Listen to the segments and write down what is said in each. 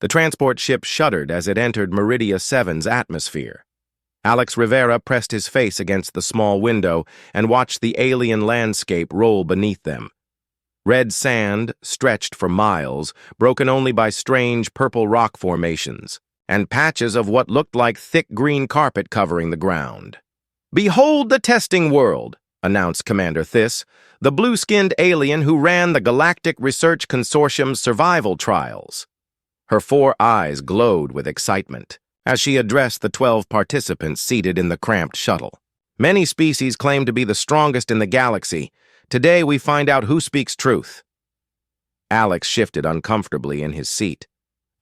The transport ship shuddered as it entered Meridia 7's atmosphere. Alex Rivera pressed his face against the small window and watched the alien landscape roll beneath them. Red sand stretched for miles, broken only by strange purple rock formations, and patches of what looked like thick green carpet covering the ground. "Behold the testing world," announced Commander Thiss, the blue-skinned alien who ran the Galactic Research Consortium's survival trials. Her 4 eyes glowed with excitement as she addressed the 12 participants seated in the cramped shuttle. "Many species claim to be the strongest in the galaxy. Today we find out who speaks truth." Alex shifted uncomfortably in his seat.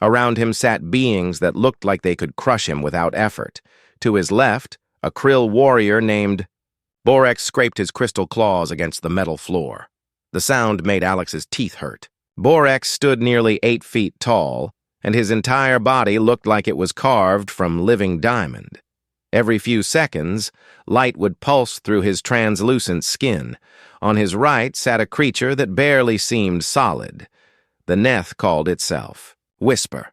Around him sat beings that looked like they could crush him without effort. To his left, a krill warrior named Borex scraped his crystal claws against the metal floor. The sound made Alex's teeth hurt. Borex stood nearly 8 feet tall, and his entire body looked like it was carved from living diamond. Every few seconds, light would pulse through his translucent skin. On his right sat a creature that barely seemed solid. The Neth called itself Whisper,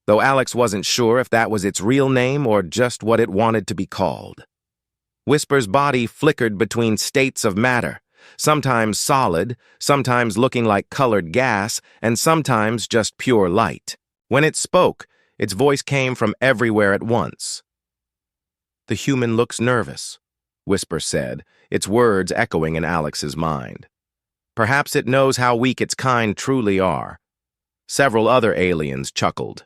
though Alex wasn't sure if that was its real name or just what it wanted to be called. Whisper's body flickered between states of matter, sometimes solid, sometimes looking like colored gas, and sometimes just pure light. When it spoke, its voice came from everywhere at once. "The human looks nervous," Whisper said, its words echoing in Alex's mind. "Perhaps it knows how weak its kind truly are." Several other aliens chuckled.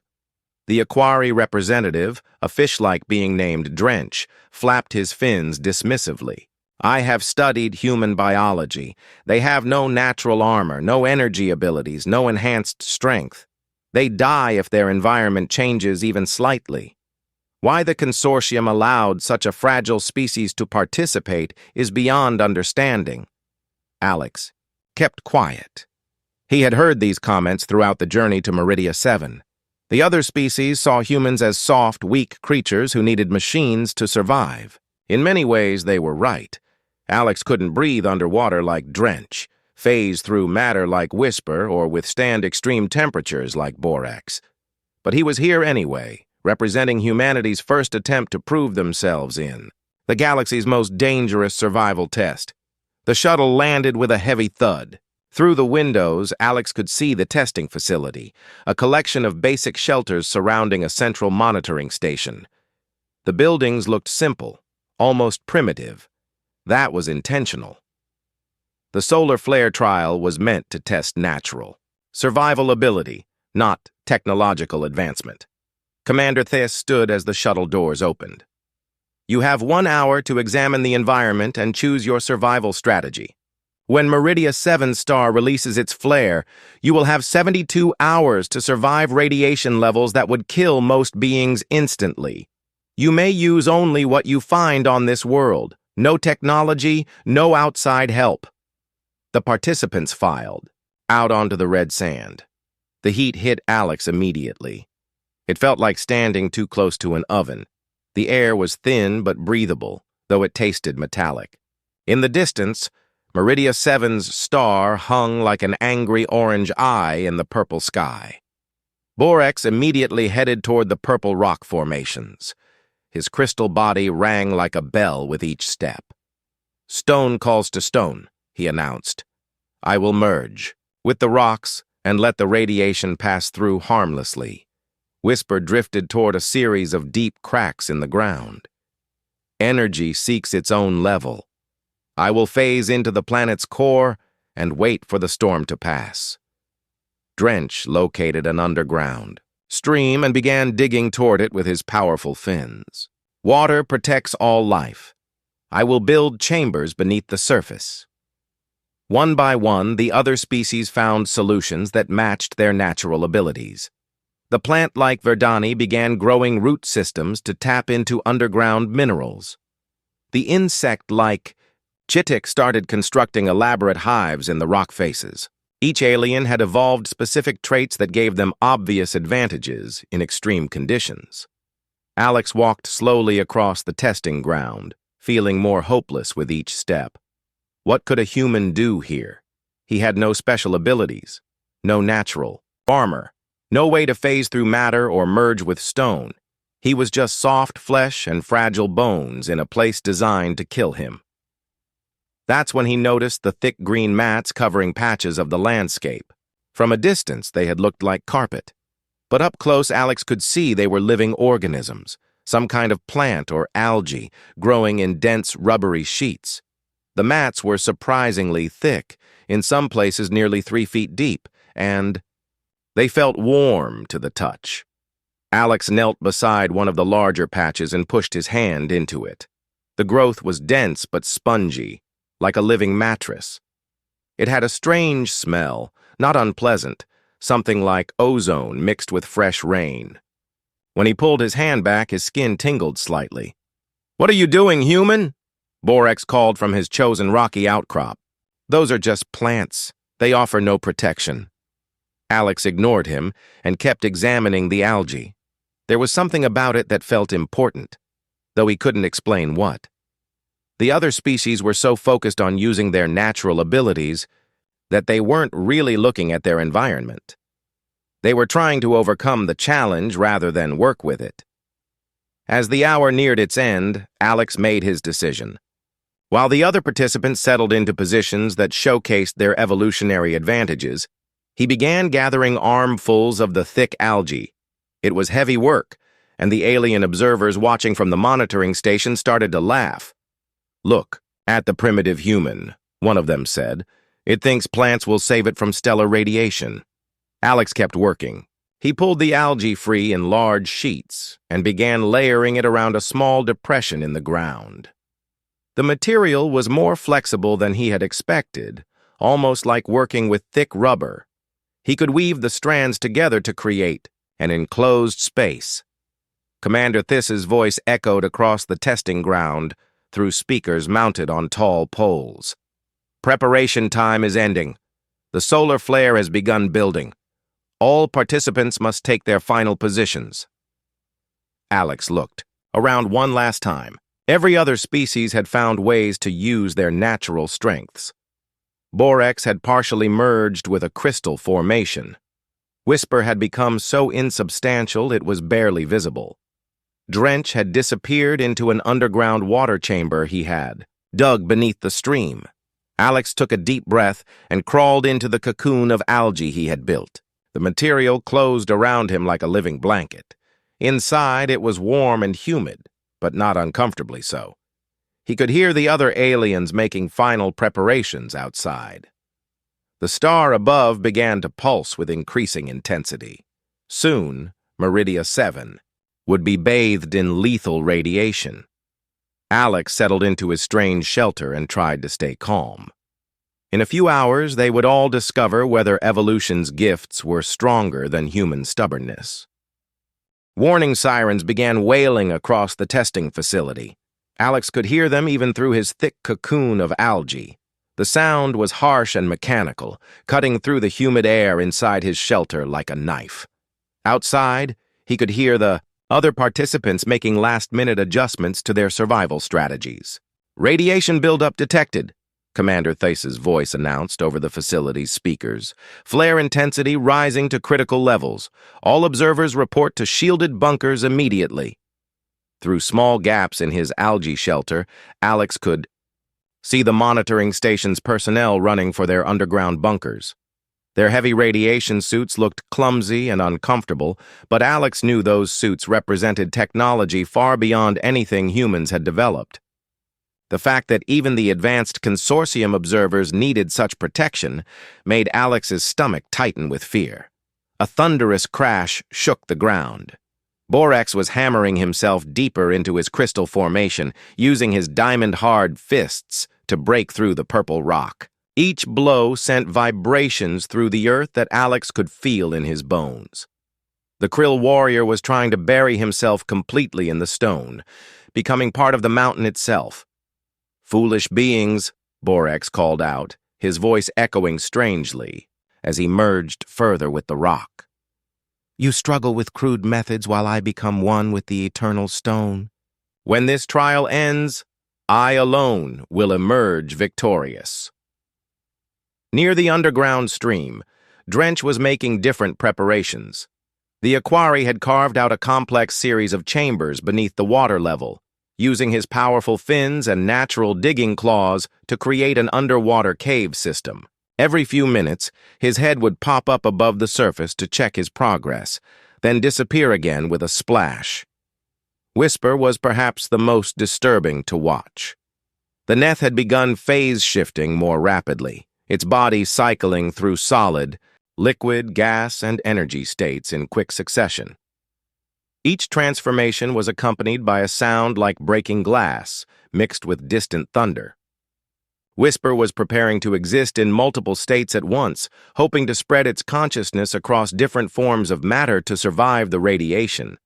The Aquari representative, a fish-like being named Drench, flapped his fins dismissively. "I have studied human biology. They have no natural armor, no energy abilities, no enhanced strength. They die if their environment changes even slightly. Why the consortium allowed such a fragile species to participate is beyond understanding." Alex kept quiet. He had heard these comments throughout the journey to Meridia 7. The other species saw humans as soft, weak creatures who needed machines to survive. In many ways, they were right. Alex couldn't breathe underwater like Drench, phase through matter like Whisper, or withstand extreme temperatures like Borex. But he was here anyway, representing humanity's first attempt to prove themselves in the galaxy's most dangerous survival test. The shuttle landed with a heavy thud. Through the windows, Alex could see the testing facility, a collection of basic shelters surrounding a central monitoring station. The buildings looked simple, almost primitive. That was intentional. The solar flare trial was meant to test natural survival ability, not technological advancement. Commander Thiss stood as the shuttle doors opened. "You have 1 hour to examine the environment and choose your survival strategy. When Meridia 7 star releases its flare, you will have 72 hours to survive radiation levels that would kill most beings instantly. You may use only what you find on this world. No technology, no outside help." The participants filed out onto the red sand. The heat hit Alex immediately. It felt like standing too close to an oven. The air was thin but breathable, though it tasted metallic. In the distance, Meridia 7's star hung like an angry orange eye in the purple sky. Borex immediately headed toward the purple rock formations. His crystal body rang like a bell with each step. "Stone calls to stone," he announced. "I will merge with the rocks and let the radiation pass through harmlessly." Whisper drifted toward a series of deep cracks in the ground. "Energy seeks its own level. I will phase into the planet's core and wait for the storm to pass." Drench located an underground stream and began digging toward it with his powerful fins. "Water protects all life. I will build chambers beneath the surface." One by one, the other species found solutions that matched their natural abilities. The plant-like Verdani began growing root systems to tap into underground minerals. The insect-like Chitik started constructing elaborate hives in the rock faces. Each alien had evolved specific traits that gave them obvious advantages in extreme conditions. Alex walked slowly across the testing ground, feeling more hopeless with each step. What could a human do here? He had no special abilities, no natural armor, No way to phase through matter or merge with stone. He was just soft flesh and fragile bones in a place designed to kill him. That's when he noticed the thick green mats covering patches of the landscape. From a distance, they had looked like carpet. But up close, Alex could see they were living organisms, some kind of plant or algae growing in dense, rubbery sheets. The mats were surprisingly thick, in some places nearly 3 feet deep, and they felt warm to the touch. Alex knelt beside one of the larger patches and pushed his hand into it. The growth was dense but spongy, like a living mattress. It had a strange smell, not unpleasant, something like ozone mixed with fresh rain. When he pulled his hand back, his skin tingled slightly. "What are you doing, human?" Borax called from his chosen rocky outcrop. "Those are just plants. They offer no protection." Alex ignored him and kept examining the algae. There was something about it that felt important, though he couldn't explain what. The other species were so focused on using their natural abilities that they weren't really looking at their environment. They were trying to overcome the challenge rather than work with it. As the hour neared its end, Alex made his decision. While the other participants settled into positions that showcased their evolutionary advantages, he began gathering armfuls of the thick algae. It was heavy work, and the alien observers watching from the monitoring station started to laugh. "Look at the primitive human," one of them said. "It thinks plants will save it from stellar radiation." Alex kept working. He pulled the algae free in large sheets and began layering it around a small depression in the ground. The material was more flexible than he had expected, almost like working with thick rubber. He could weave the strands together to create an enclosed space. Commander Thiss's voice echoed across the testing ground through speakers mounted on tall poles. "Preparation time is ending. The solar flare has begun building. All participants must take their final positions." Alex looked around one last time. Every other species had found ways to use their natural strengths. Borax had partially merged with a crystal formation. Whisper had become so insubstantial it was barely visible. Drench had disappeared into an underground water chamber he had dug beneath the stream. Alex took a deep breath and crawled into the cocoon of algae he had built. The material closed around him like a living blanket. Inside, it was warm and humid, but not uncomfortably so. He could hear the other aliens making final preparations outside. The star above began to pulse with increasing intensity. Soon, Meridia 7 would be bathed in lethal radiation. Alex settled into his strange shelter and tried to stay calm. In a few hours, they would all discover whether evolution's gifts were stronger than human stubbornness. Warning sirens began wailing across the testing facility. Alex could hear them even through his thick cocoon of algae. The sound was harsh and mechanical, cutting through the humid air inside his shelter like a knife. Outside, he could hear the other participants making last-minute adjustments to their survival strategies. "Radiation buildup detected," Commander Thiss's voice announced over the facility's speakers. "Flare intensity rising to critical levels. All observers report to shielded bunkers immediately." Through small gaps in his algae shelter, Alex could see the monitoring station's personnel running for their underground bunkers. Their heavy radiation suits looked clumsy and uncomfortable, but Alex knew those suits represented technology far beyond anything humans had developed. The fact that even the advanced consortium observers needed such protection made Alex's stomach tighten with fear. A thunderous crash shook the ground. Borax was hammering himself deeper into his crystal formation, using his diamond-hard fists to break through the purple rock. Each blow sent vibrations through the earth that Alex could feel in his bones. The Krill warrior was trying to bury himself completely in the stone, becoming part of the mountain itself. "Foolish beings," Borax called out, his voice echoing strangely as he merged further with the rock. "You struggle with crude methods while I become one with the eternal stone. When this trial ends, I alone will emerge victorious." Near the underground stream, Drench was making different preparations. The equari had carved out a complex series of chambers beneath the water level, using his powerful fins and natural digging claws to create an underwater cave system. Every few minutes, his head would pop up above the surface to check his progress, then disappear again with a splash. Whisper was perhaps the most disturbing to watch. The Neth had begun phase-shifting more rapidly, its body cycling through solid, liquid, gas, and energy states in quick succession. Each transformation was accompanied by a sound like breaking glass, mixed with distant thunder. Whisper was preparing to exist in multiple states at once, hoping to spread its consciousness across different forms of matter to survive the radiation.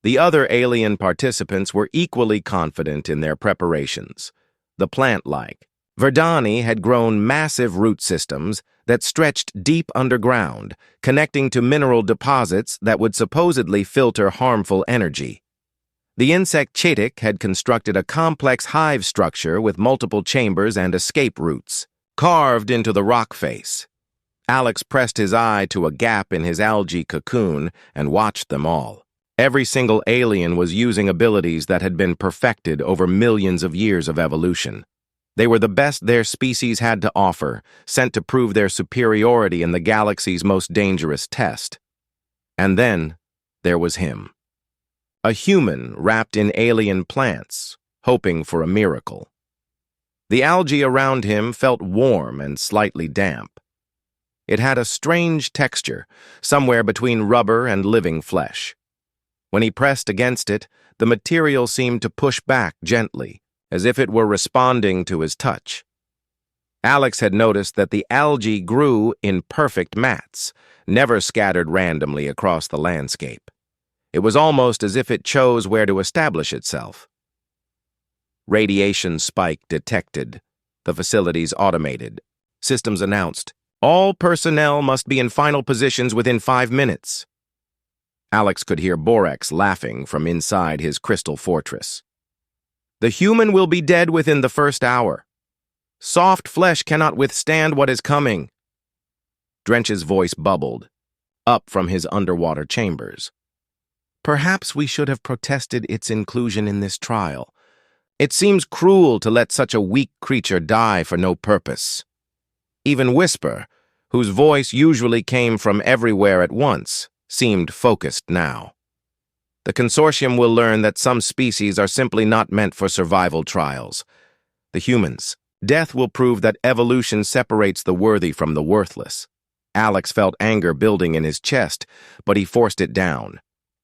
The other alien participants were equally confident in their preparations. The plant-like Verdani had grown massive root systems that stretched deep underground, connecting to mineral deposits that would supposedly filter harmful energy. The insect Chetic had constructed a complex hive structure with multiple chambers and escape routes, carved into the rock face. Alex pressed his eye to a gap in his algae cocoon and watched them all. Every single alien was using abilities that had been perfected over millions of years of evolution. They were the best their species had to offer, sent to prove their superiority in the galaxy's most dangerous test. And then there was him. A human wrapped in alien plants, hoping for a miracle. The algae around him felt warm and slightly damp. It had a strange texture, somewhere between rubber and living flesh. When he pressed against it, the material seemed to push back gently, as if it were responding to his touch. Alex had noticed that the algae grew in perfect mats, never scattered randomly across the landscape. It was almost as if it chose where to establish itself. Radiation spike detected. The facilities automated. Systems announced. All personnel must be in final positions within 5 minutes. Alex could hear Borex laughing from inside his crystal fortress. The human will be dead within the first hour. Soft flesh cannot withstand what is coming. Drench's voice bubbled, up from his underwater chambers. Perhaps we should have protested its inclusion in this trial. It seems cruel to let such a weak creature die for no purpose. Even Whisper, whose voice usually came from everywhere at once, seemed focused now. The consortium will learn that some species are simply not meant for survival trials. The humans. Death will prove that evolution separates the worthy from the worthless. Alex felt anger building in his chest, but he forced it down.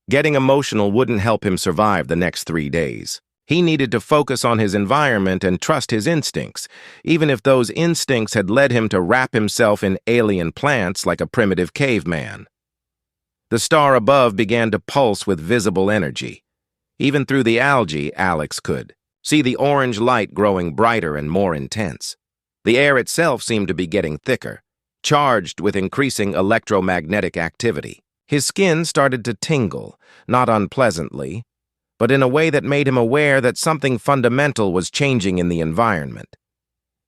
Getting emotional wouldn't help him survive the next 3 days. He needed to focus on his environment and trust his instincts, even if those instincts had led him to wrap himself in alien plants like a primitive caveman. The star above began to pulse with visible energy. Even through the algae, Alex could see the orange light growing brighter and more intense. The air itself seemed to be getting thicker, charged with increasing electromagnetic activity. His skin started to tingle, not unpleasantly, but in a way that made him aware that something fundamental was changing in the environment.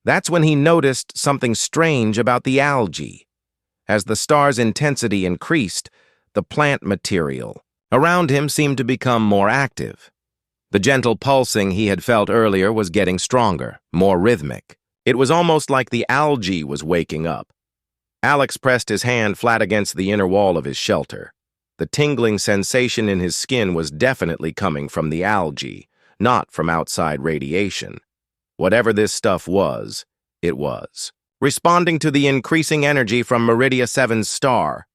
That's when he noticed something strange about the algae. As the star's intensity increased, the plant material around him seemed to become more active. The gentle pulsing he had felt earlier was getting stronger, more rhythmic. It was almost like the algae was waking up. Alex pressed his hand flat against the inner wall of his shelter. The tingling sensation in his skin was definitely coming from the algae, not from outside radiation. Whatever this stuff was, it was responding to the increasing energy from Meridia 7's star.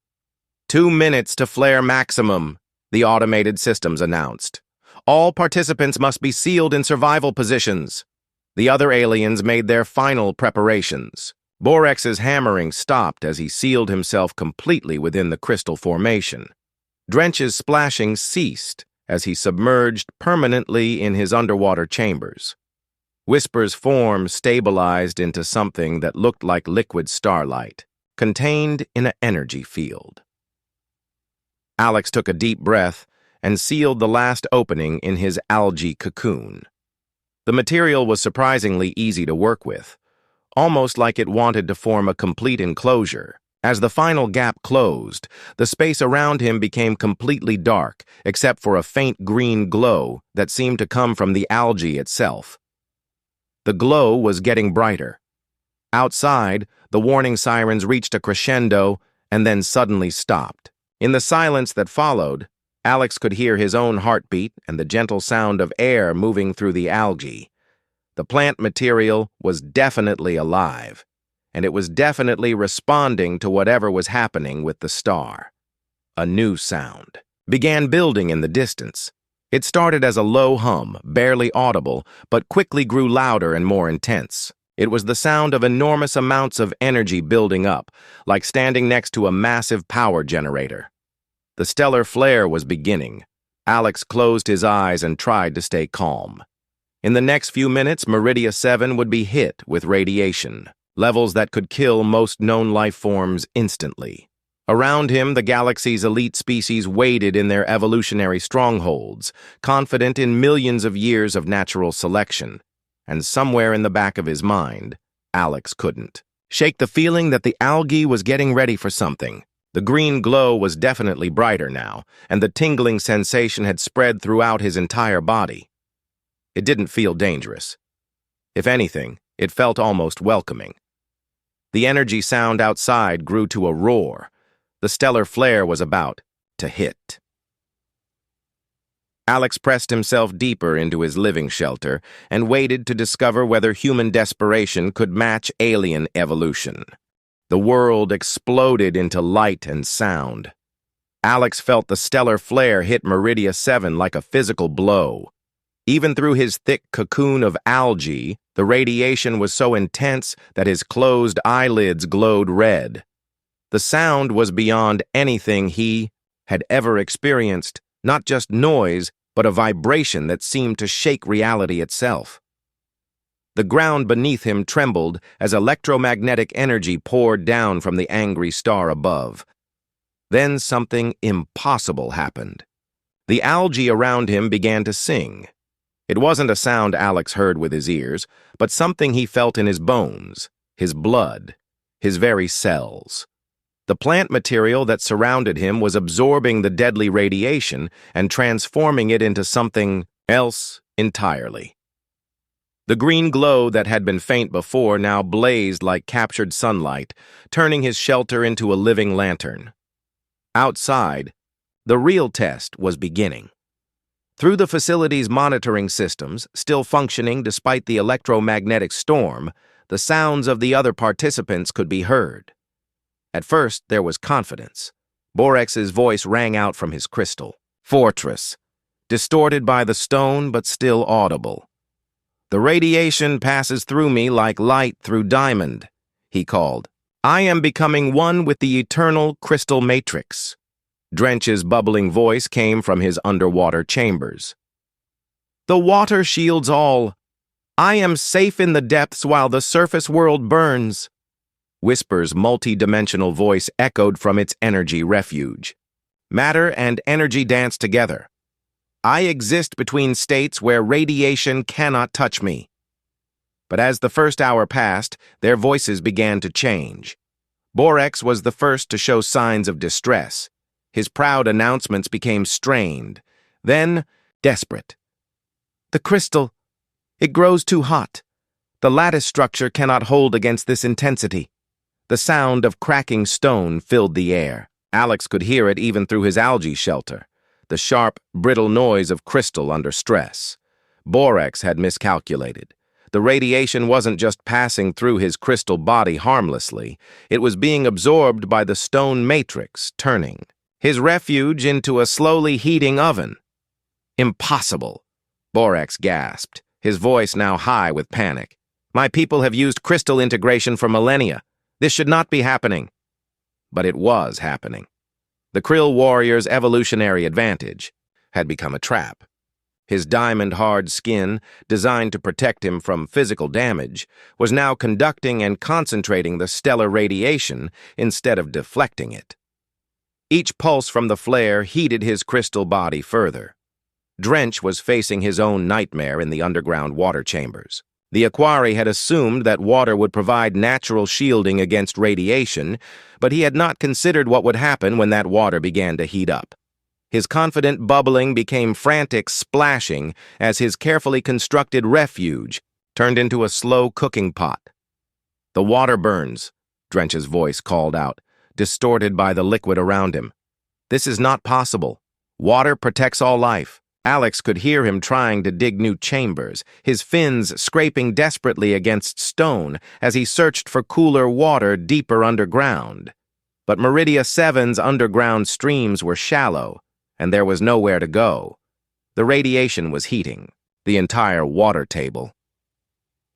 2 minutes to flare maximum, the automated systems announced. All participants must be sealed in survival positions. The other aliens made their final preparations. Borex's hammering stopped as he sealed himself completely within the crystal formation. Drench's splashing ceased as he submerged permanently in his underwater chambers. Whisper's form stabilized into something that looked like liquid starlight, contained in an energy field. Alex took a deep breath and sealed the last opening in his algae cocoon. The material was surprisingly easy to work with, almost like it wanted to form a complete enclosure. As the final gap closed, the space around him became completely dark, except for a faint green glow that seemed to come from the algae itself. The glow was getting brighter. Outside, the warning sirens reached a crescendo and then suddenly stopped. In the silence that followed, Alex could hear his own heartbeat and the gentle sound of air moving through the algae. The plant material was definitely alive, and it was definitely responding to whatever was happening with the star. A new sound began building in the distance. It started as a low hum, barely audible, but quickly grew louder and more intense. It was the sound of enormous amounts of energy building up, like standing next to a massive power generator. The stellar flare was beginning. Alex closed his eyes and tried to stay calm. In the next few minutes, Meridia 7 would be hit with radiation, levels that could kill most known life forms instantly. Around him, the galaxy's elite species waited in their evolutionary strongholds, confident in millions of years of natural selection. And somewhere in the back of his mind, Alex couldn't shake the feeling that the algae was getting ready for something. The green glow was definitely brighter now, and the tingling sensation had spread throughout his entire body. It didn't feel dangerous. If anything, it felt almost welcoming. The energy sound outside grew to a roar. The stellar flare was about to hit. Alex pressed himself deeper into his living shelter and waited to discover whether human desperation could match alien evolution. The world exploded into light and sound. Alex felt the stellar flare hit Meridia 7 like a physical blow. Even through his thick cocoon of algae, the radiation was so intense that his closed eyelids glowed red. The sound was beyond anything he had ever experienced, not just noise, but a vibration that seemed to shake reality itself. The ground beneath him trembled as electromagnetic energy poured down from the angry star above. Then something impossible happened. The algae around him began to sing. It wasn't a sound Alex heard with his ears, but something he felt in his bones, his blood, his very cells. The plant material that surrounded him was absorbing the deadly radiation and transforming it into something else entirely. The green glow that had been faint before now blazed like captured sunlight, turning his shelter into a living lantern. Outside, the real test was beginning. Through the facility's monitoring systems, still functioning despite the electromagnetic storm, the sounds of the other participants could be heard. At first, there was confidence. Borex's voice rang out from his crystal fortress, distorted by the stone but still audible. "The radiation passes through me like light through diamond," he called. "I am becoming one with the eternal crystal matrix." Drench's bubbling voice came from his underwater chambers. "The water shields all. I am safe in the depths while the surface world burns." Whisper's multi-dimensional voice echoed from its energy refuge. "Matter and energy dance together. I exist between states where radiation cannot touch me." But as the first hour passed, their voices began to change. Borex was the first to show signs of distress. His proud announcements became strained, then desperate. "The crystal, it grows too hot. The lattice structure cannot hold against this intensity." The sound of cracking stone filled the air. Alex could hear it even through his algae shelter, the sharp, brittle noise of crystal under stress. Borex had miscalculated. The radiation wasn't just passing through his crystal body harmlessly, it was being absorbed by the stone matrix, turning his refuge into a slowly heating oven. "Impossible," Borex gasped, his voice now high with panic. "My people have used crystal integration for millennia. This should not be happening." But it was happening. The Krill warrior's evolutionary advantage had become a trap. His diamond-hard skin, designed to protect him from physical damage, was now conducting and concentrating the stellar radiation instead of deflecting it. Each pulse from the flare heated his crystal body further. Drench was facing his own nightmare in the underground water chambers. The Equari had assumed that water would provide natural shielding against radiation, but he had not considered what would happen when that water began to heat up. His confident bubbling became frantic splashing as his carefully constructed refuge turned into a slow cooking pot. "The water burns," Drench's voice called out, distorted by the liquid around him. "This is not possible. Water protects all life." Alex could hear him trying to dig new chambers, his fins scraping desperately against stone as he searched for cooler water deeper underground. But Meridia 7's underground streams were shallow, and there was nowhere to go. The radiation was heating the entire water table.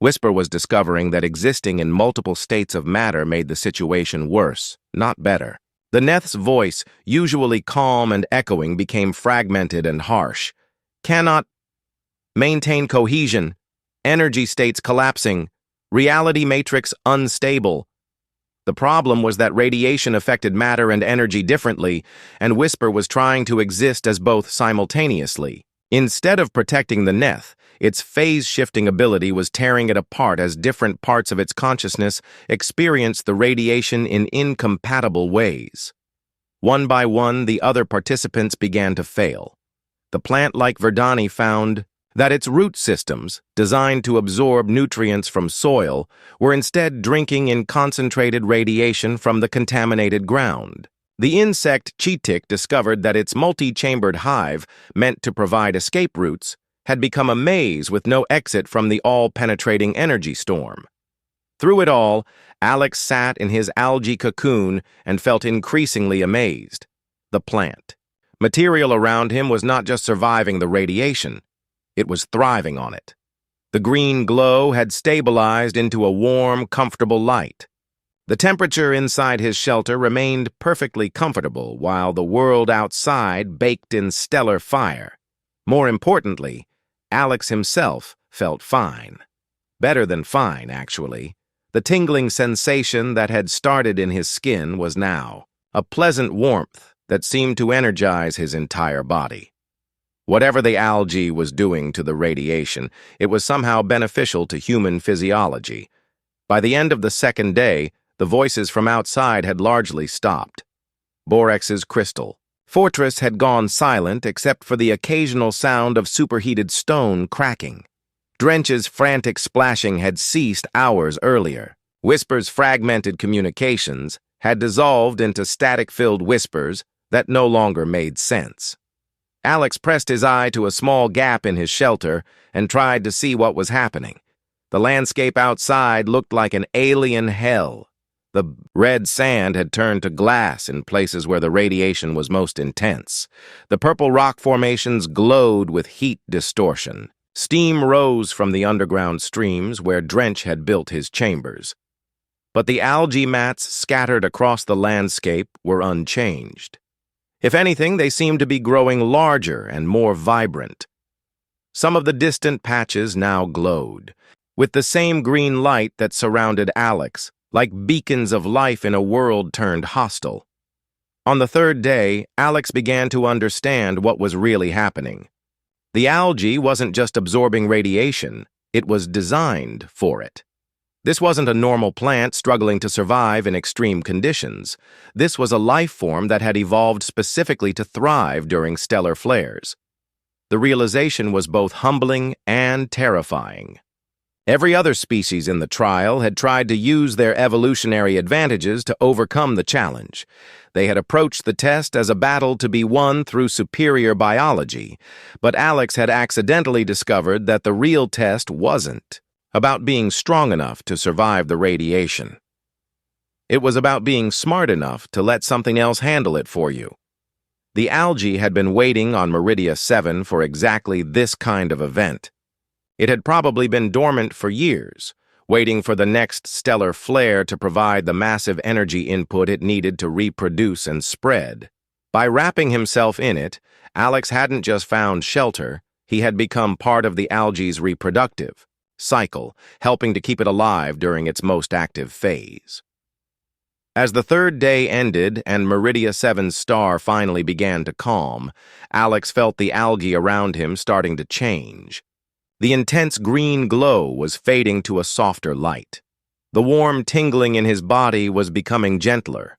Whisper was discovering that existing in multiple states of matter made the situation worse, not better. The Neth's voice, usually calm and echoing, became fragmented and harsh. "Cannot maintain cohesion. Energy states collapsing. Reality matrix unstable." The problem was that radiation affected matter and energy differently, and Whisper was trying to exist as both simultaneously. Instead of protecting the Neth, its phase-shifting ability was tearing it apart as different parts of its consciousness experienced the radiation in incompatible ways. One by one, the other participants began to fail. The plant-like Verdani found that its root systems, designed to absorb nutrients from soil, were instead drinking in concentrated radiation from the contaminated ground. The insect Cheetic discovered that its multi-chambered hive, meant to provide escape routes, had become a maze with no exit from the all-penetrating energy storm. Through it all, Alex sat in his algae cocoon and felt increasingly amazed. The plant. Material around him was not just surviving the radiation, it was thriving on it. The green glow had stabilized into a warm, comfortable light. The temperature inside his shelter remained perfectly comfortable while the world outside baked in stellar fire. More importantly, Alex himself felt fine. Better than fine, actually. The tingling sensation that had started in his skin was now a pleasant warmth that seemed to energize his entire body. Whatever the algae was doing to the radiation, it was somehow beneficial to human physiology. By the end of the second day, the voices from outside had largely stopped. Borex's crystal fortress had gone silent except for the occasional sound of superheated stone cracking. Drench's frantic splashing had ceased hours earlier. Whisper's fragmented communications had dissolved into static-filled whispers that no longer made sense. Alex pressed his eye to a small gap in his shelter and tried to see what was happening. The landscape outside looked like an alien hell. The red sand had turned to glass in places where the radiation was most intense. The purple rock formations glowed with heat distortion. Steam rose from the underground streams where Drench had built his chambers. But the algae mats scattered across the landscape were unchanged. If anything, they seemed to be growing larger and more vibrant. Some of the distant patches now glowed, with the same green light that surrounded Alex, like beacons of life in a world turned hostile. On the third day, Alex began to understand what was really happening. The algae wasn't just absorbing radiation, it was designed for it. This wasn't a normal plant struggling to survive in extreme conditions. This was a life form that had evolved specifically to thrive during stellar flares. The realization was both humbling and terrifying. Every other species in the trial had tried to use their evolutionary advantages to overcome the challenge. They had approached the test as a battle to be won through superior biology, but Alex had accidentally discovered that the real test wasn't about being strong enough to survive the radiation. It was about being smart enough to let something else handle it for you. The algae had been waiting on Meridia 7 for exactly this kind of event. It had probably been dormant for years, waiting for the next stellar flare to provide the massive energy input it needed to reproduce and spread. By wrapping himself in it, Alex hadn't just found shelter, he had become part of the algae's reproductive cycle, helping to keep it alive during its most active phase. As the third day ended and Meridia 7's star finally began to calm, Alex felt the algae around him starting to change. The intense green glow was fading to a softer light. The warm tingling in his body was becoming gentler.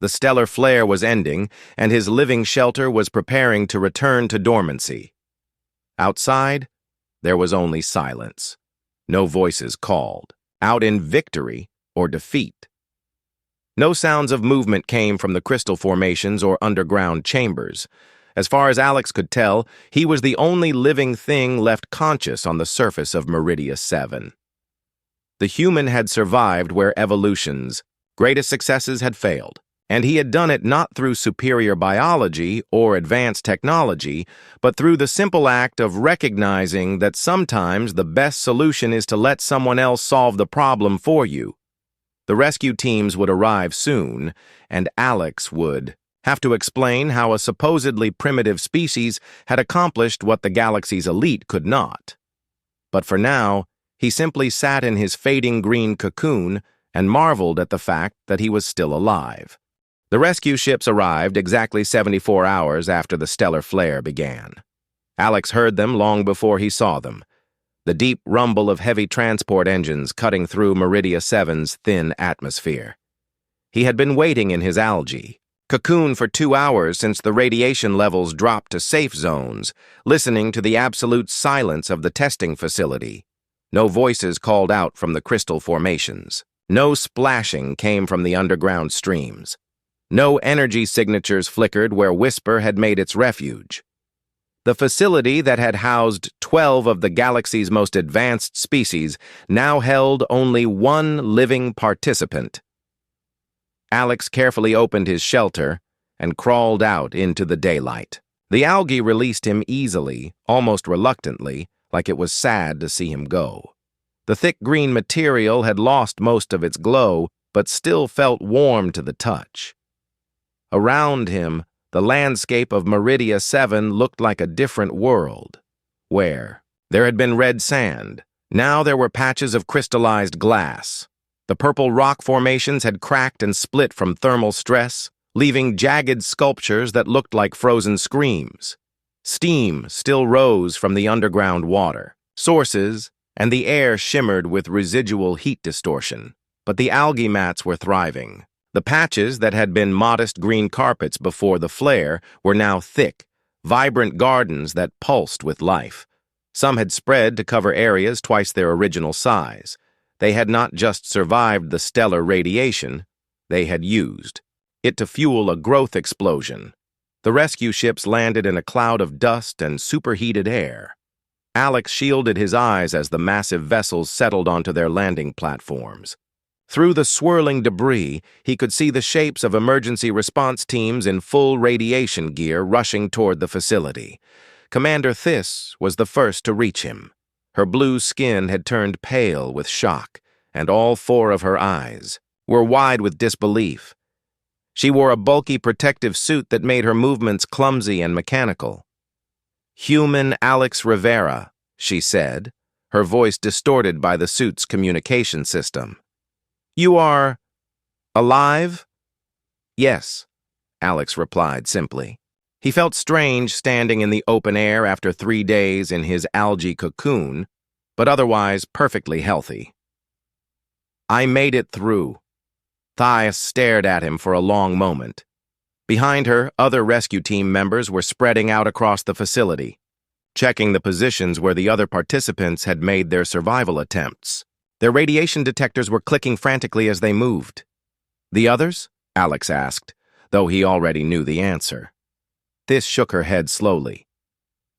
The stellar flare was ending, and his living shelter was preparing to return to dormancy. Outside, there was only silence. No voices called, out in victory or defeat. No sounds of movement came from the crystal formations or underground chambers. As far as Alex could tell, he was the only living thing left conscious on the surface of Meridia 7. The human had survived where evolution's greatest successes had failed, and he had done it not through superior biology or advanced technology, but through the simple act of recognizing that sometimes the best solution is to let someone else solve the problem for you. The rescue teams would arrive soon, and Alex would have to explain how a supposedly primitive species had accomplished what the galaxy's elite could not. But for now, he simply sat in his fading green cocoon and marveled at the fact that he was still alive. The rescue ships arrived exactly 74 hours after the stellar flare began. Alex heard them long before he saw them. The deep rumble of heavy transport engines cutting through Meridia 7's thin atmosphere. He had been waiting in his algae cocoon for 2 hours since the radiation levels dropped to safe zones, listening to the absolute silence of the testing facility. No voices called out from the crystal formations. No splashing came from the underground streams. No energy signatures flickered where Whisper had made its refuge. The facility that had housed 12 of the galaxy's most advanced species now held only one living participant. Alex carefully opened his shelter and crawled out into the daylight. The algae released him easily, almost reluctantly, like it was sad to see him go. The thick green material had lost most of its glow, but still felt warm to the touch. Around him, the landscape of Meridia 7 looked like a different world, where there had been red sand. Now there were patches of crystallized glass. The purple rock formations had cracked and split from thermal stress, leaving jagged sculptures that looked like frozen screams. Steam still rose from the underground water sources, and the air shimmered with residual heat distortion. But the algae mats were thriving. The patches that had been modest green carpets before the flare were now thick, vibrant gardens that pulsed with life. Some had spread to cover areas twice their original size. They had not just survived the stellar radiation, they had used it to fuel a growth explosion. The rescue ships landed in a cloud of dust and superheated air. Alex shielded his eyes as the massive vessels settled onto their landing platforms. Through the swirling debris, he could see the shapes of emergency response teams in full radiation gear rushing toward the facility. Commander Thys was the first to reach him. Her blue skin had turned pale with shock, and all 4 of her eyes were wide with disbelief. She wore a bulky protective suit that made her movements clumsy and mechanical. "Human Alex Rivera," she said, her voice distorted by the suit's communication system. "You are alive?" "Yes," Alex replied simply. He felt strange standing in the open air after 3 days in his algae cocoon, but otherwise perfectly healthy. "I made it through." Thys stared at him for a long moment. Behind her, other rescue team members were spreading out across the facility, checking the positions where the other participants had made their survival attempts. Their radiation detectors were clicking frantically as they moved. "The others?" Alex asked, though he already knew the answer. Thys shook her head slowly.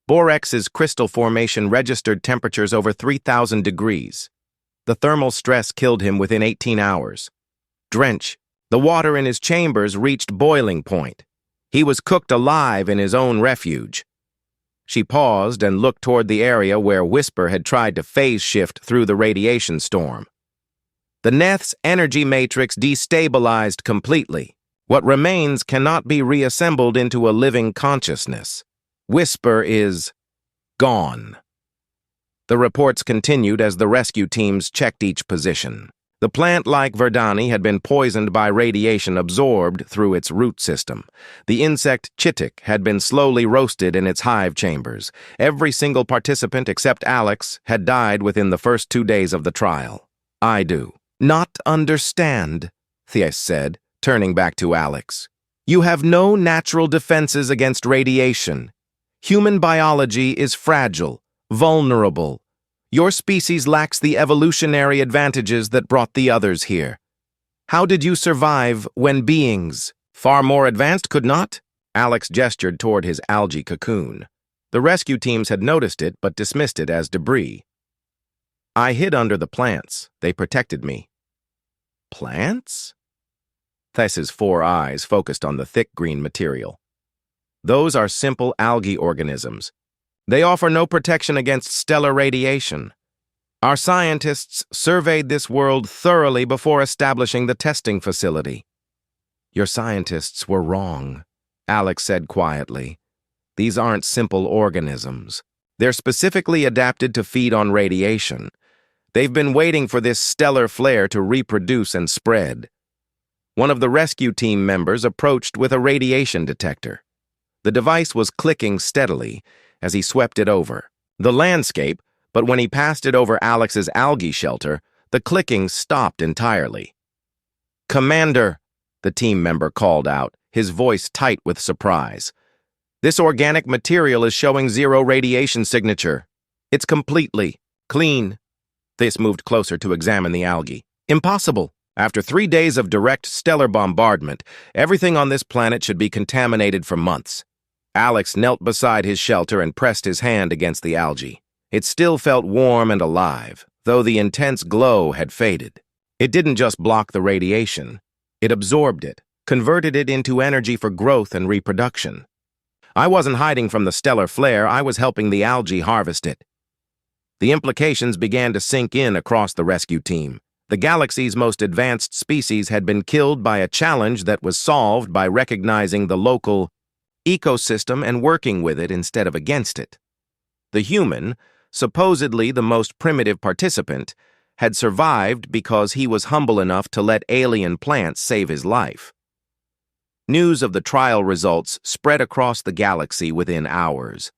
Borex's crystal formation registered temperatures over 3,000 degrees. The thermal stress killed him within 18 hours. Drench, the water in his chambers reached boiling point. He was cooked alive in his own refuge. She paused and looked toward the area where Whisper had tried to phase shift through the radiation storm. The Neth's energy matrix destabilized completely. What remains cannot be reassembled into a living consciousness. Whisper is gone. The reports continued as the rescue teams checked each position. The plant, like Verdani, had been poisoned by radiation absorbed through its root system. The insect chitik had been slowly roasted in its hive chambers. Every single participant except Alex had died within the first 2 days of the trial. I do not understand, Thies said, turning back to Alex. You have no natural defenses against radiation. Human biology is fragile, vulnerable. Your species lacks the evolutionary advantages that brought the others here. How did you survive when beings far more advanced could not? Alex gestured toward his algae cocoon. The rescue teams had noticed it but dismissed it as debris. I hid under the plants. They protected me. Plants? Thess's 4 eyes focused on the thick green material. Those are simple algae organisms. They offer no protection against stellar radiation. Our scientists surveyed this world thoroughly before establishing the testing facility. Your scientists were wrong, Alex said quietly. These aren't simple organisms. They're specifically adapted to feed on radiation. They've been waiting for this stellar flare to reproduce and spread. One of the rescue team members approached with a radiation detector. The device was clicking steadily as he swept it over the landscape, but when he passed it over Alex's algae shelter, the clicking stopped entirely. Commander, the team member called out, his voice tight with surprise. This organic material is showing 0 radiation signature. It's completely clean. This moved closer to examine the algae. Impossible. After 3 days of direct stellar bombardment, everything on this planet should be contaminated for months. Alex knelt beside his shelter and pressed his hand against the algae. It still felt warm and alive, though the intense glow had faded. It didn't just block the radiation. It absorbed it, converted it into energy for growth and reproduction. I wasn't hiding from the stellar flare, I was helping the algae harvest it. The implications began to sink in across the rescue team. The galaxy's most advanced species had been killed by a challenge that was solved by recognizing the local ecosystem and working with it instead of against it. The human, supposedly the most primitive participant, had survived because he was humble enough to let alien plants save his life. News of the trial results spread across the galaxy within hours.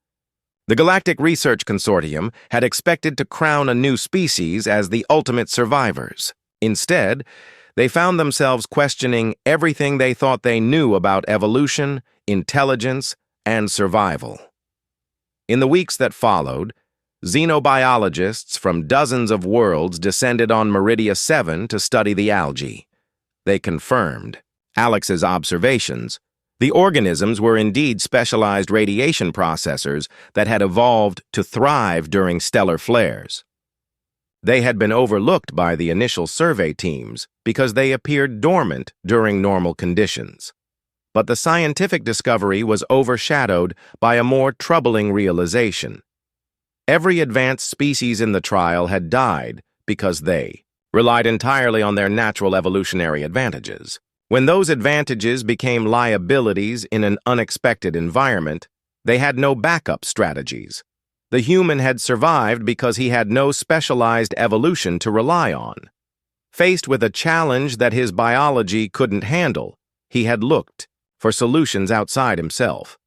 The Galactic Research Consortium had expected to crown a new species as the ultimate survivors. Instead, they found themselves questioning everything they thought they knew about evolution, intelligence, and survival. In the weeks that followed, xenobiologists from dozens of worlds descended on Meridia 7 to study the algae. They confirmed Alex's observations. The organisms were indeed specialized radiation processors that had evolved to thrive during stellar flares. They had been overlooked by the initial survey teams because they appeared dormant during normal conditions. But the scientific discovery was overshadowed by a more troubling realization. Every advanced species in the trial had died because they relied entirely on their natural evolutionary advantages. When those advantages became liabilities in an unexpected environment, they had no backup strategies. The human had survived because he had no specialized evolution to rely on. Faced with a challenge that his biology couldn't handle, he had looked for solutions outside himself.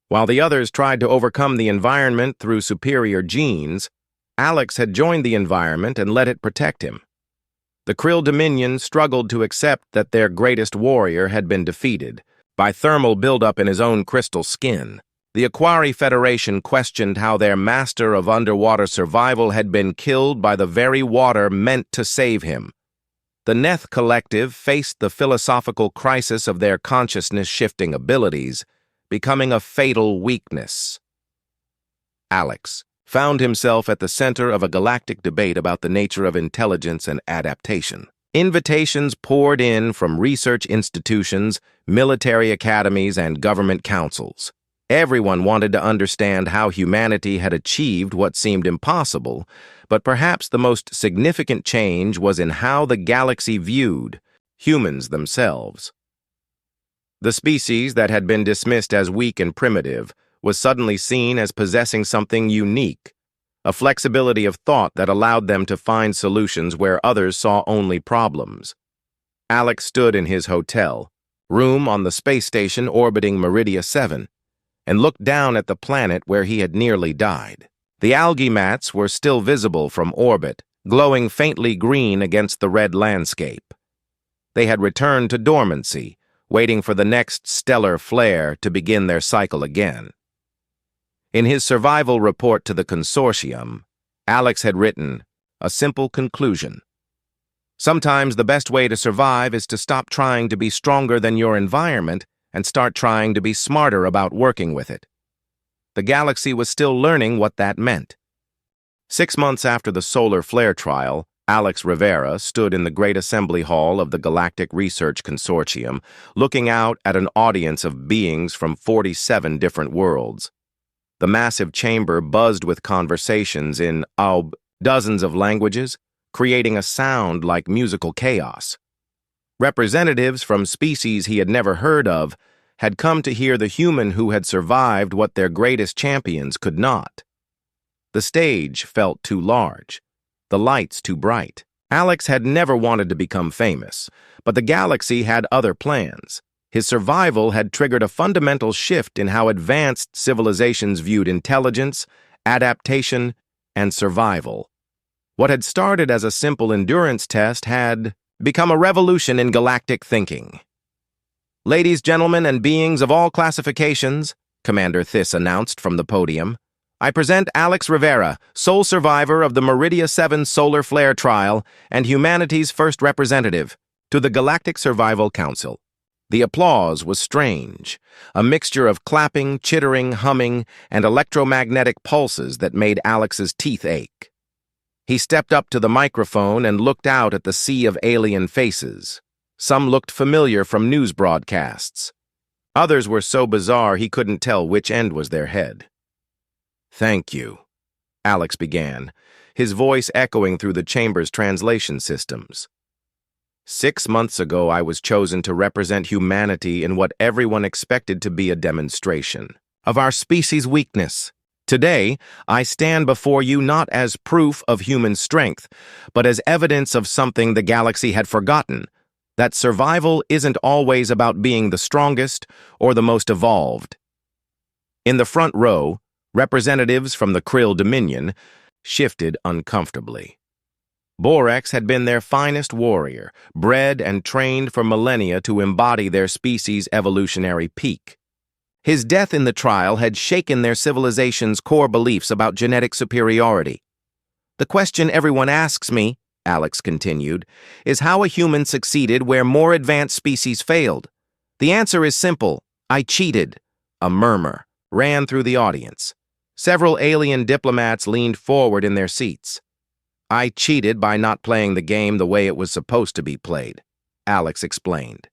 While the others tried to overcome the environment through superior genes, Alex had joined the environment and let it protect him. The Krill Dominion struggled to accept that their greatest warrior had been defeated by thermal buildup in his own crystal skin. The Aquari Federation questioned how their master of underwater survival had been killed by the very water meant to save him. The Neth Collective faced the philosophical crisis of their consciousness-shifting abilities, becoming a fatal weakness. Alex found himself at the center of a galactic debate about the nature of intelligence and adaptation. Invitations poured in from research institutions, military academies, and government councils. Everyone wanted to understand how humanity had achieved what seemed impossible, but perhaps the most significant change was in how the galaxy viewed humans themselves. The species that had been dismissed as weak and primitive was suddenly seen as possessing something unique, a flexibility of thought that allowed them to find solutions where others saw only problems. Alex stood in his hotel room on the space station orbiting Meridia 7 and looked down at the planet where he had nearly died. The algae mats were still visible from orbit, glowing faintly green against the red landscape. They had returned to dormancy, waiting for the next stellar flare to begin their cycle again. In his survival report to the consortium, Alex had written a simple conclusion. Sometimes the best way to survive is to stop trying to be stronger than your environment and start trying to be smarter about working with it. The galaxy was still learning what that meant. 6 months after the solar flare trial, Alex Rivera stood in the Great Assembly Hall of the Galactic Research Consortium, looking out at an audience of beings from 47 different worlds. The massive chamber buzzed with conversations in dozens of languages, creating a sound like musical chaos. Representatives from species he had never heard of had come to hear the human who had survived what their greatest champions could not. The stage felt too large, the lights too bright. Alex had never wanted to become famous, but the galaxy had other plans. His survival had triggered a fundamental shift in how advanced civilizations viewed intelligence, adaptation, and survival. What had started as a simple endurance test had become a revolution in galactic thinking. "Ladies, gentlemen, and beings of all classifications," Commander Thiss announced from the podium, "I present Alex Rivera, sole survivor of the Meridia 7 solar flare trial and humanity's first representative, to the Galactic Survival Council." The applause was strange, a mixture of clapping, chittering, humming, and electromagnetic pulses that made Alex's teeth ache. He stepped up to the microphone and looked out at the sea of alien faces. Some looked familiar from news broadcasts. Others were so bizarre he couldn't tell which end was their head. "Thank you," Alex began, his voice echoing through the chamber's translation systems. 6 months ago, I was chosen to represent humanity in what everyone expected to be a demonstration of our species' weakness. Today, I stand before you not as proof of human strength, but as evidence of something the galaxy had forgotten, that survival isn't always about being the strongest or the most evolved. In the front row, representatives from the Krill Dominion shifted uncomfortably. Borax had been their finest warrior, bred and trained for millennia to embody their species' evolutionary peak. His death in the trial had shaken their civilization's core beliefs about genetic superiority. "The question everyone asks me," Alex continued, "is how a human succeeded where more advanced species failed. The answer is simple: I cheated." A murmur ran through the audience. Several alien diplomats leaned forward in their seats. "I cheated by not playing the game the way it was supposed to be played," Alex explained.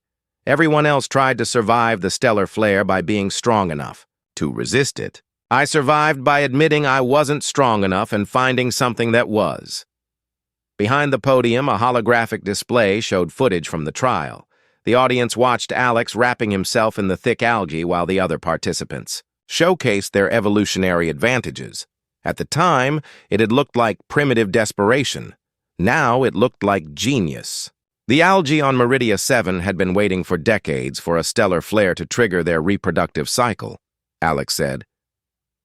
"Everyone else tried to survive the stellar flare by being strong enough to resist it. I survived by admitting I wasn't strong enough and finding something that was." Behind the podium, a holographic display showed footage from the trial. The audience watched Alex wrapping himself in the thick algae while the other participants showcased their evolutionary advantages. At the time, it had looked like primitive desperation. Now it looked like genius. The algae on Meridia 7 had been waiting for decades for a stellar flare to trigger their reproductive cycle, Alex said.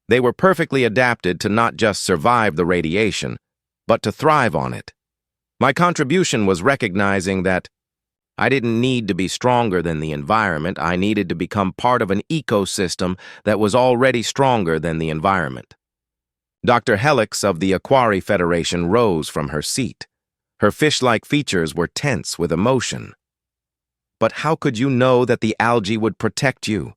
They were perfectly adapted to not just survive the radiation, but to thrive on it. My contribution was recognizing that I didn't need to be stronger than the environment. I needed to become part of an ecosystem that was already stronger than the environment. Dr. Helix of the Aquari Federation rose from her seat. Her fish-like features were tense with emotion. "But how could you know that the algae would protect you?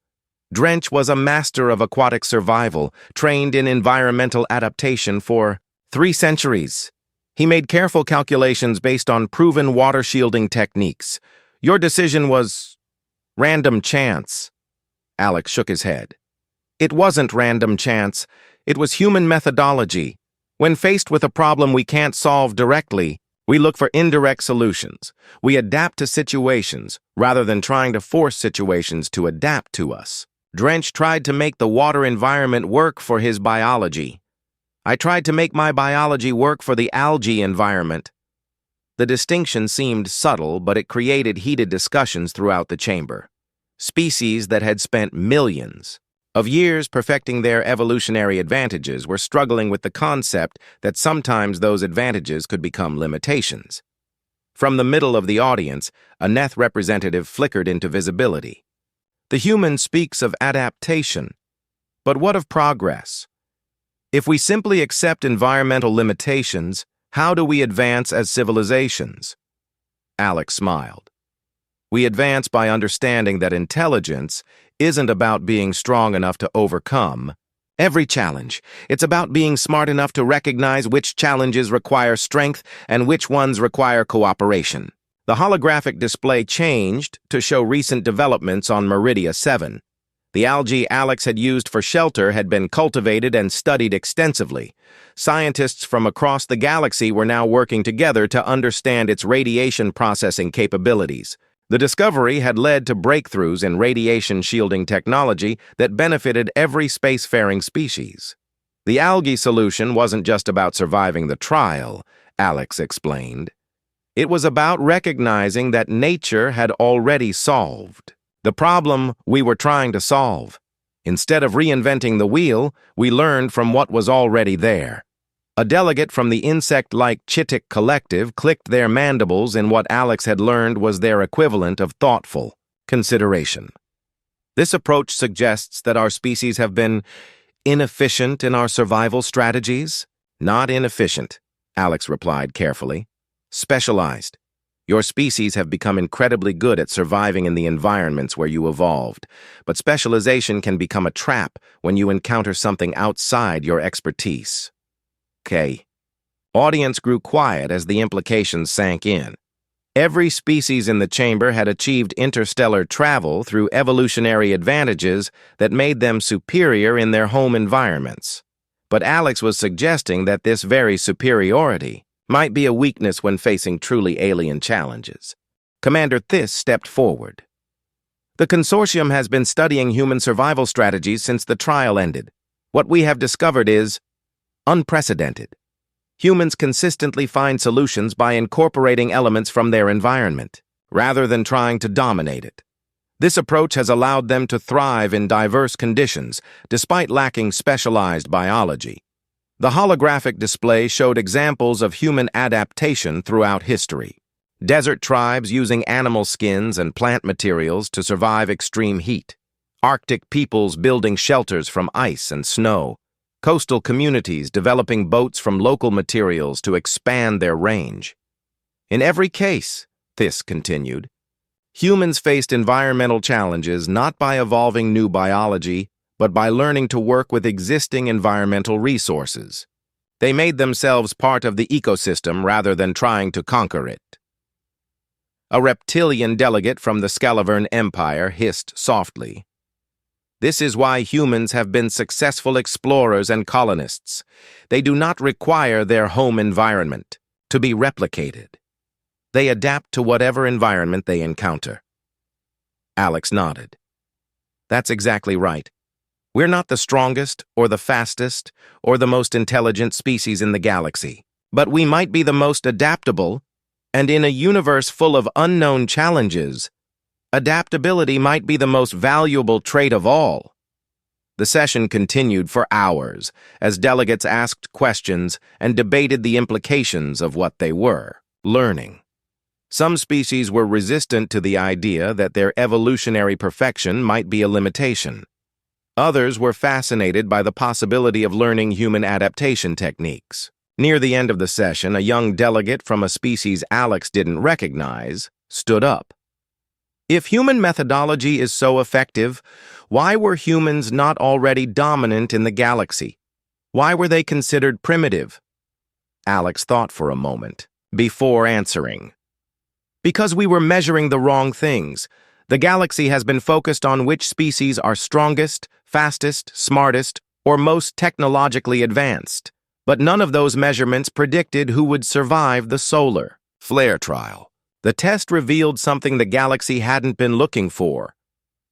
Drench was a master of aquatic survival, trained in environmental adaptation for 3 centuries. He made careful calculations based on proven water-shielding techniques. Your decision was random chance." Alex shook his head. "It wasn't random chance. It was human methodology. When faced with a problem we can't solve directly, we look for indirect solutions. We adapt to situations rather than trying to force situations to adapt to us. Drench tried to make the water environment work for his biology. I tried to make my biology work for the algae environment. The distinction seemed subtle, but it created heated discussions throughout the chamber. Species that had spent millions of years perfecting their evolutionary advantages were struggling with the concept that sometimes those advantages could become limitations. From the middle of the audience, a Neth representative flickered into visibility. The human speaks of adaptation, but what of progress? If we simply accept environmental limitations, how do we advance as civilizations? Alex smiled. We advance by understanding that intelligence isn't about being strong enough to overcome every challenge. It's about being smart enough to recognize which challenges require strength and which ones require cooperation. The holographic display changed to show recent developments on Meridia 7. The algae Alex had used for shelter had been cultivated and studied extensively. Scientists from across the galaxy were now working together to understand its radiation processing capabilities. The discovery had led to breakthroughs in radiation shielding technology that benefited every spacefaring species. The algae solution wasn't just about surviving the trial, Alex explained. It was about recognizing that nature had already solved the problem we were trying to solve. Instead of reinventing the wheel, we learned from what was already there. A delegate from the insect-like Chitic collective clicked their mandibles in what Alex had learned was their equivalent of thoughtful consideration. This approach suggests that our species have been inefficient in our survival strategies? Not inefficient, Alex replied carefully. Specialized. Your species have become incredibly good at surviving in the environments where you evolved, but specialization can become a trap when you encounter something outside your expertise. Okay. Audience grew quiet as the implications sank in. Every species in the chamber had achieved interstellar travel through evolutionary advantages that made them superior in their home environments. But Alex was suggesting that this very superiority might be a weakness when facing truly alien challenges. Commander Thys stepped forward. The consortium has been studying human survival strategies since the trial ended. What we have discovered is unprecedented. Humans consistently find solutions by incorporating elements from their environment, rather than trying to dominate it. This approach has allowed them to thrive in diverse conditions, despite lacking specialized biology. The holographic display showed examples of human adaptation throughout history. Desert tribes using animal skins and plant materials to survive extreme heat. Arctic peoples building shelters from ice and snow. Coastal communities developing boats from local materials to expand their range. In every case, Thys continued, humans faced environmental challenges not by evolving new biology, but by learning to work with existing environmental resources. They made themselves part of the ecosystem rather than trying to conquer it. A reptilian delegate from the Scalavern Empire hissed softly. This is why humans have been successful explorers and colonists. They do not require their home environment to be replicated. They adapt to whatever environment they encounter. Alex nodded. That's exactly right. We're not the strongest, or the fastest, or the most intelligent species in the galaxy, but we might be the most adaptable, and in a universe full of unknown challenges, adaptability might be the most valuable trait of all. The session continued for hours as delegates asked questions and debated the implications of what they were learning. Some species were resistant to the idea that their evolutionary perfection might be a limitation. Others were fascinated by the possibility of learning human adaptation techniques. Near the end of the session, a young delegate from a species Alex didn't recognize stood up. If human methodology is so effective, why were humans not already dominant in the galaxy? Why were they considered primitive? Alex thought for a moment, before answering. Because we were measuring the wrong things. The galaxy has been focused on which species are strongest, fastest, smartest, or most technologically advanced. But none of those measurements predicted who would survive the solar flare trial. The test revealed something the galaxy hadn't been looking for: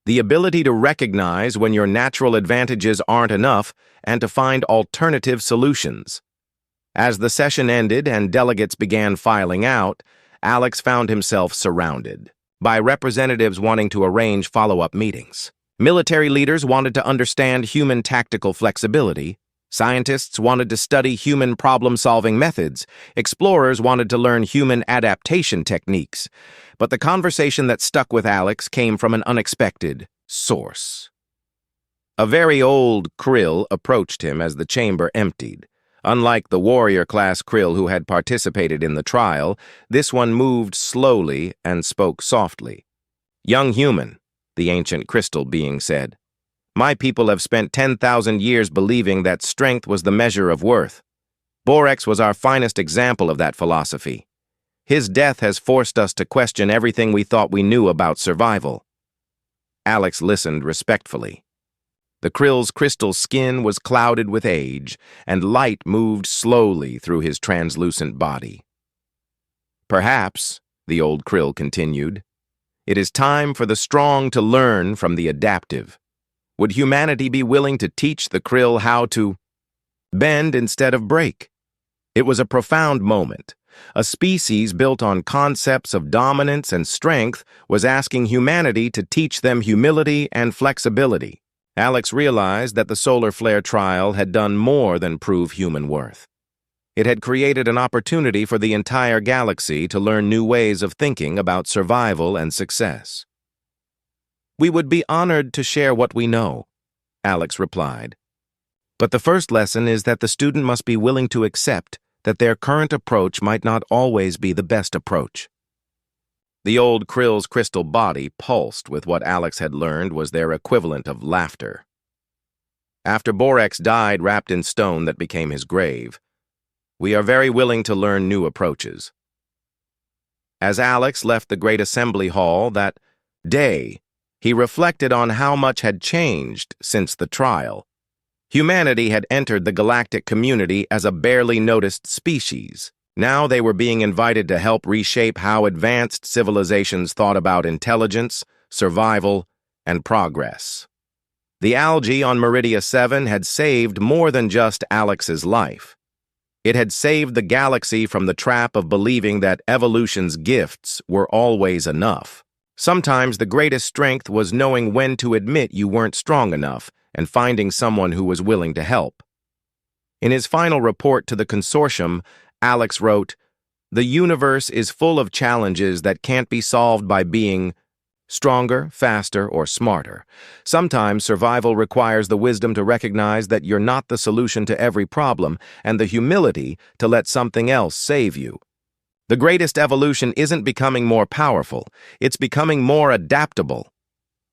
The ability to recognize when your natural advantages aren't enough and to find alternative solutions. As the session ended and delegates began filing out, Alex found himself surrounded by representatives wanting to arrange follow-up meetings. Military leaders wanted to understand human tactical flexibility. Scientists wanted to study human problem-solving methods. Explorers wanted to learn human adaptation techniques. But the conversation that stuck with Alex came from an unexpected source. A very old Krill approached him as the chamber emptied. Unlike the warrior-class Krill who had participated in the trial, this one moved slowly and spoke softly. "Young human," the ancient crystal being said, "my people have spent 10,000 years believing that strength was the measure of worth. Borex was our finest example of that philosophy. His death has forced us to question everything we thought we knew about survival." Alex listened respectfully. The Krill's crystal skin was clouded with age, and light moved slowly through his translucent body. "Perhaps," the old Krill continued, "it is time for the strong to learn from the adaptive. Would humanity be willing to teach the Krill how to bend instead of break?" It was a profound moment. A species built on concepts of dominance and strength was asking humanity to teach them humility and flexibility. Alex realized that the solar flare trial had done more than prove human worth. It had created an opportunity for the entire galaxy to learn new ways of thinking about survival and success. "We would be honored to share what we know," Alex replied. "But the first lesson is that the student must be willing to accept that their current approach might not always be the best approach." The old Krill's crystal body pulsed with what Alex had learned was their equivalent of laughter. After Borex died wrapped in stone that became his grave, we are very willing to learn new approaches. As Alex left the great assembly hall that day, he reflected on how much had changed since the trial. Humanity had entered the galactic community as a barely noticed species. Now they were being invited to help reshape how advanced civilizations thought about intelligence, survival, and progress. The algae on Meridia 7 had saved more than just Alex's life. It had saved the galaxy from the trap of believing that evolution's gifts were always enough. Sometimes the greatest strength was knowing when to admit you weren't strong enough and finding someone who was willing to help. In his final report to the consortium, Alex wrote, "The universe is full of challenges that can't be solved by being stronger, faster, or smarter. Sometimes survival requires the wisdom to recognize that you're not the solution to every problem and the humility to let something else save you. The greatest evolution isn't becoming more powerful, it's becoming more adaptable."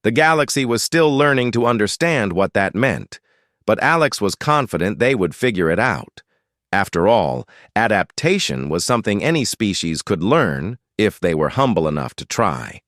The galaxy was still learning to understand what that meant, but Alex was confident they would figure it out. After all, adaptation was something any species could learn if they were humble enough to try.